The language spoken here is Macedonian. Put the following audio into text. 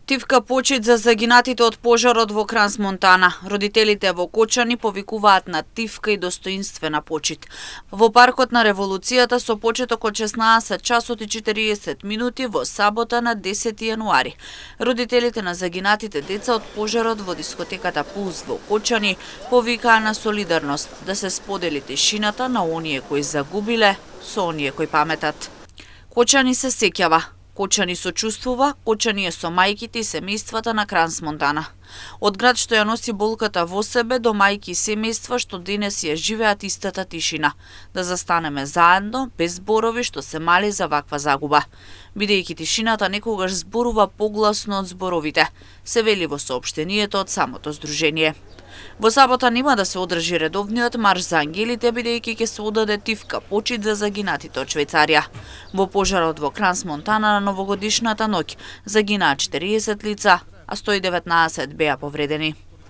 Тивка почит за загинатите од пожарот во Крans-Монтана. Родителите во Кочани повикуваат на тивка и достоинствена почит. Во паркот на Револуцијата со почеток од 16 часот и 40 минути во сабота на 10 јануари. Родителите на загинатите деца од пожарот во дискотеката Пулс во Кочани повикаа на солидарност, да се сподели тишината на оние кои загубиле со оние кои паметат. Кочани се сеќава. Кочани сочувствува, Кочани е со мајките и семејствата на Крans-Монтана. Од град што ја носи болката во себе до мајки и семејства што денес ја живеат истата тишина. Да застанеме заедно, без зборови што се мали за ваква загуба. Бидејќи тишината некогаш зборува погласно од зборовите, се вели во соопштението од самото здружение. Во сабота нема да се одржи редовниот марш за ангелите, бидејќи ќе се одаде тивка почит за загинатите од Швајцарија. Во пожарот во Крans-Монтана на новогодишната ноќ загинаа 40 лица, а 119 беа повредени.